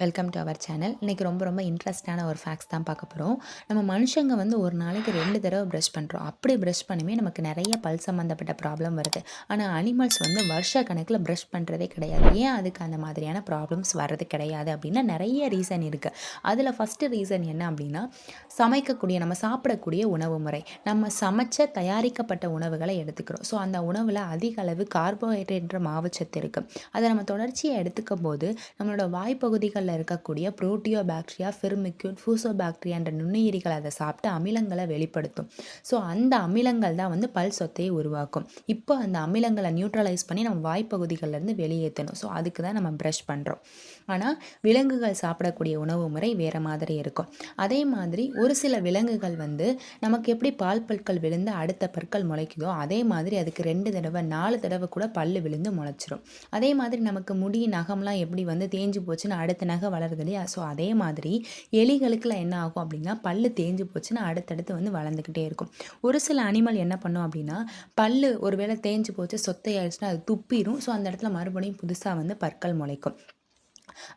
Welcome to our channel. இன்றைக்கி ரொம்ப இன்ட்ரெஸ்டான ஒரு ஃபேக்ட்ஸ் தான் பார்க்க போகிறோம். நம்ம மனுஷங்க வந்து ஒரு நாளைக்கு 2 தடவை ப்ரஷ் பண்ணுறோம். அப்படி ப்ரஷ் பண்ணுமே நமக்கு நிறைய பல் சம்மந்தப்பட்ட ப்ராப்ளம் வருது. ஆனால் அனிமல்ஸ் வந்து வருஷ கணக்கில் ப்ரஷ் பண்ணுறதே கிடையாது. ஏன் அதுக்கு அந்த மாதிரியான ப்ராப்ளம்ஸ் வர்றது கிடையாது அப்படின்னா நிறைய ரீசன் இருக்குது. அதில் ஃபஸ்ட்டு ரீசன் என்ன அப்படின்னா, நம்ம சாப்பிடக்கூடிய உணவு முறை. நம்ம தயாரிக்கப்பட்ட உணவுகளை எடுத்துக்கிறோம். ஸோ அந்த உணவில் அதிக அளவு கார்போஹைட்ரேட்ன்ற மாவுச்சத்து இருக்குது. அதை நம்ம தொடர்ச்சியாக எடுத்துக்கும் போது நம்மளோட வாய்ப்பகுதிகளில் இருக்கக்கூடிய புரோட்டியோபாக்டீரியா, ஃபிர்மிக்யூட், ஃபூசோபாக்டீரியா என்ற நுண்ணுயிரிகள் அதை சாப்பிட்டு அமிலங்களை வெளிப்படுத்தும். ஸோ அந்த அமிலங்கள் தான் வந்து பல் சொத்தையை உருவாக்கும். இப்போ அந்த அமிலங்களை நியூட்ரலைஸ் பண்ணி நம்ம வாய்ப்பகுதிகளிலேருந்து வெளியேற்றணும். ஸோ அதுக்கு தான் நம்ம ப்ரஷ் பண்ணுறோம். ஆனால் விலங்குகள் சாப்பிடக்கூடிய உணவு முறை வேறு மாதிரி இருக்கும். அதே மாதிரி ஒரு சில விலங்குகள் வந்து நமக்கு எப்படி பால் பற்கள் விழுந்து அடுத்த பற்கள் முளைக்குதோ அதே மாதிரி அதுக்கு 2 தடவை 4 தடவை கூட பல் விழுந்து முளைச்சிரும். அதே மாதிரி நமக்கு முடி நகம்லாம் எப்படி வந்து தேஞ்சு போச்சுன்னா அடுத்த நகை வளருது இல்லையா? ஸோ அதே மாதிரி எலிகளுக்குலாம் என்ன ஆகும் அப்படின்னா பல்லு தேஞ்சு போச்சுன்னா அடுத்தடுத்து வந்து வளர்ந்துக்கிட்டே இருக்கும். ஒரு சில அனிமல் என்ன பண்ணும் அப்படின்னா பல்லு ஒருவேளை தேஞ்சு போச்சு சொத்தையாயிடுச்சுன்னா அது துப்பிடும். ஸோ அந்த இடத்துல மறுபடியும் புதுசாக வந்து பற்கள் முளைக்கும்.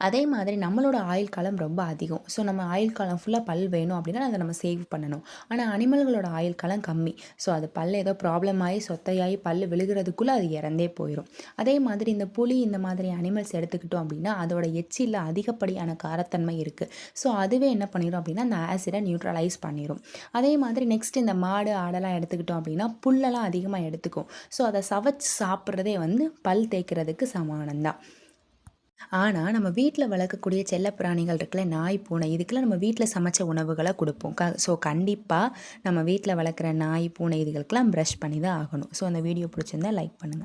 அதே மாதிரி நம்மளோட ஆயுள் காலம் ரொம்ப அதிகம். ஸோ நம்ம ஆயுள் காலம் ஃபுல்லாக பல் வேணும் அப்படின்னா அதை நம்ம சேவ் பண்ணணும். ஆனால் அனிமல்களோட ஆயுள் காலம் கம்மி. ஸோ அது பல் ஏதோ ப்ராப்ளம் ஆகி சொத்தையாகி பல் விழுகிறதுக்குள்ளே அது இறந்தே போயிடும். அதே மாதிரி இந்த புலி இந்த மாதிரி அனிமல்ஸ் எடுத்துக்கிட்டோம் அப்படின்னா அதோட எச்சில் அதிகப்படியான காரத்தன்மை இருக்குது. ஸோ அதுவே என்ன பண்ணிடும் அப்படின்னா அந்த ஆசிடை நியூட்ரலைஸ் பண்ணிடும். அதே மாதிரி நெக்ஸ்ட் இந்த மாடு ஆடெல்லாம் எடுத்துக்கிட்டோம் அப்படின்னா புல்லெல்லாம் அதிகமாக எடுத்துக்கும். ஸோ அதை சவைச்சு சாப்பிட்றதே வந்து பல் தேய்க்கிறதுக்கு சமானம்தான். ஆனால் நம்ம வீட்டில் வளர்க்கக்கூடிய செல்லப்பிராணிகள் இருக்குல்ல, நாய், பூனை, இதுக்கெல்லாம் நம்ம வீட்டில் சமைச்ச உணவுகளை கொடுப்போம். ஸோ கண்டிப்பாக நம்ம வீட்டில் வளர்க்குற நாய், பூனை இதுகளுக்கெல்லாம் ப்ரஷ் பண்ணி தான் ஆகணும். ஸோ அந்த வீடியோ பிடிச்சிருந்தா லைக் பண்ணுங்கள்.